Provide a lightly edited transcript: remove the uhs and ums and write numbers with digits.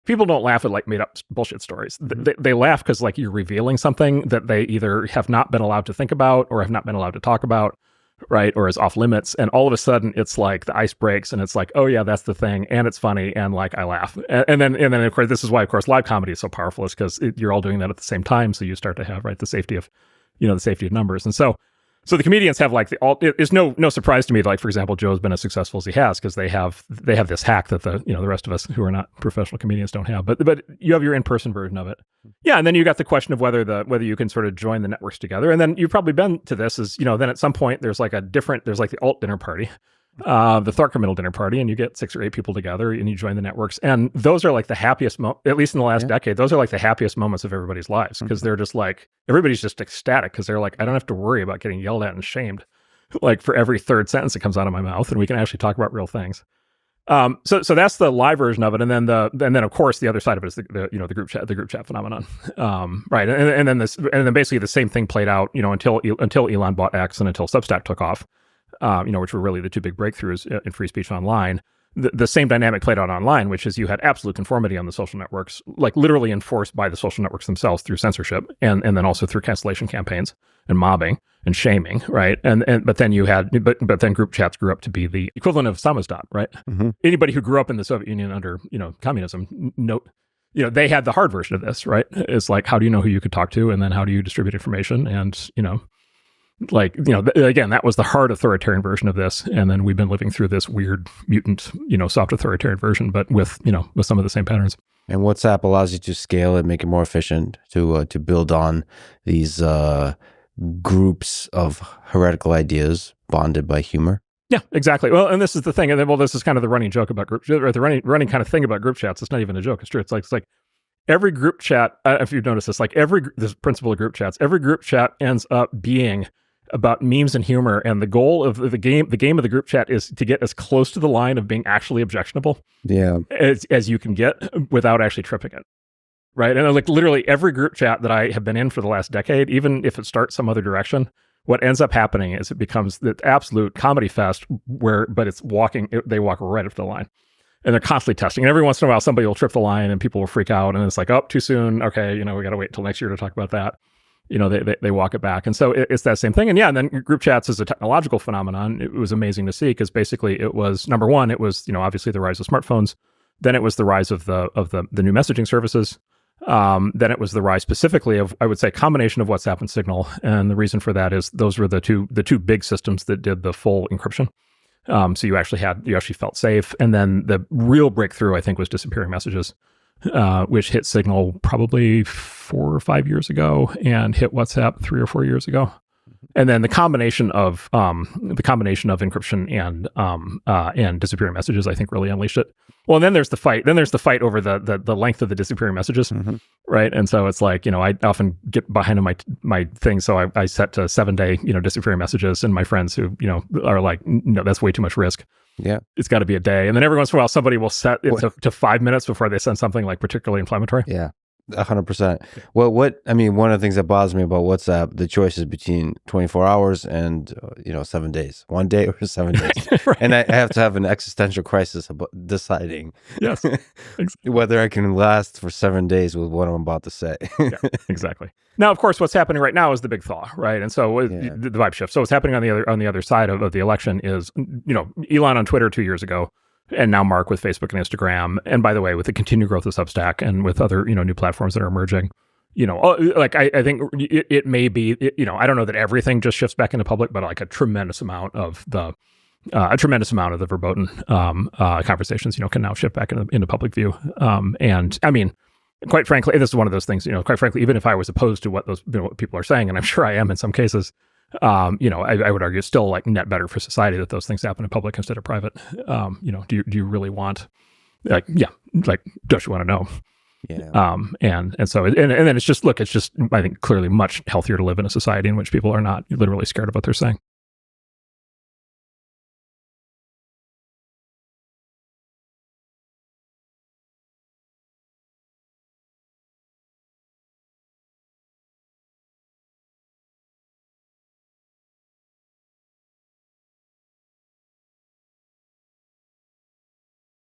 people don't laugh at like made up bullshit stories. They laugh because like you're revealing something that they either have not been allowed to think about or have not been allowed to talk about, right? Or is off limits. And all of a sudden it's like the ice breaks and it's like, oh yeah, that's the thing. And it's funny. And like, I laugh. And then of course, this is why, of course, live comedy is so powerful, is because you're all doing that at the same time. So you start to have, right, the safety of numbers. And so the comedians have like it's no surprise to me that, like, for example, Joe's been as successful as he has because they have this hack that the rest of us who are not professional comedians don't have. But you have your in-person version of it. Yeah, and then you got the question of whether you can sort of join the networks together. And then you've probably been to this is, then at some point there's like the alt dinner party, the Tharkamiddle dinner party, and you get 6 or 8 people together and you join the networks. And those are like the happiest, at least in the last decade, those are like the happiest moments of everybody's lives, because they're just like, everybody's just ecstatic because they're like, I don't have to worry about getting yelled at and shamed like for every third sentence that comes out of my mouth, and we can actually talk about real things. So that's the live version of it, and then of course the other side of it is the group chat phenomenon, right? And then basically the same thing played out, until Elon bought X and until Substack took off, which were really the 2 big breakthroughs in free speech online. The same dynamic played out online, which is you had absolute conformity on the social networks, like literally enforced by the social networks themselves through censorship and then also through cancellation campaigns and mobbing and shaming, right? But then group chats grew up to be the equivalent of samizdat, right? Mm-hmm. Anybody who grew up in the Soviet Union under communism, they had the hard version of this, right? It's like, how do you know who you could talk to, and then how do you distribute information, and again, that was the hard authoritarian version of this, and then we've been living through this weird mutant, soft authoritarian version, but with some of the same patterns. And WhatsApp allows you to scale it, make it more efficient, to build on these groups of heretical ideas bonded by humor. Yeah, exactly. Well, and this is the thing, and this is kind of the running joke about group, or the running kind of thing about group chats. It's not even a joke; it's true. It's like every group chat. If you've noticed this, like this principle of group chats, every group chat ends up being about memes and humor, and the goal of the game of the group chat is to get as close to the line of being actually objectionable as you can get without actually tripping it, right? And like literally every group chat that I have been in for the last decade, even if it starts some other direction, what ends up happening is it becomes the absolute comedy fest but they walk right up the line. And they're constantly testing. And every once in a while, somebody will trip the line and people will freak out. And it's like, oh, too soon. Okay, we got to wait until next year to talk about that. They walk it back. And so it's that same thing. And yeah, and then group chats is a technological phenomenon. It was amazing to see, because basically it was, number one, it was, obviously the rise of smartphones. Then it was the rise of the new messaging services. Then it was the rise specifically of, I would say, combination of WhatsApp and Signal. And the reason for that is those were the two big systems that did the full encryption. So you actually felt safe. And then the real breakthrough, I think, was disappearing messages, which hit Signal probably 4 or 5 years ago and hit WhatsApp 3 or 4 years ago. And then the combination of encryption and disappearing messages, I think, really unleashed it. Well, and then there's the fight. Then there's the fight over the length of the disappearing messages, right? And so it's like, I often get behind on my thing, so I set to 7-day disappearing messages, and my friends who are like, no, that's way too much risk. Yeah, it's got to be a day. And then every once in a while, somebody will set it to 5 minutes before they send something like particularly inflammatory. Yeah. 100%. Well, one of the things that bothers me about WhatsApp, the choice is between 24 hours and 7 days, 1 day or 7 days. Right. And I have to have an existential crisis about deciding whether I can last for 7 days with what I'm about to say. Yeah, exactly. Now, of course, what's happening right now is the big thaw, right? And so the vibe shift. So what's happening on the other side of the election is, Elon on Twitter 2 years ago, and now Mark with Facebook and Instagram. And by the way, with the continued growth of Substack and with other, new platforms that are emerging, I think it may be, I don't know that everything just shifts back into public, but like a tremendous amount of the verboten conversations, can now shift back into public view. And I mean, quite frankly, this is one of those things, quite frankly, even if I was opposed to what those what people are saying, and I'm sure I am in some cases, I would argue it's still like net better for society that those things happen in public instead of private. Do you really want, don't you want to know? Yeah. And then it's just I think clearly much healthier to live in a society in which people are not literally scared of what they're saying.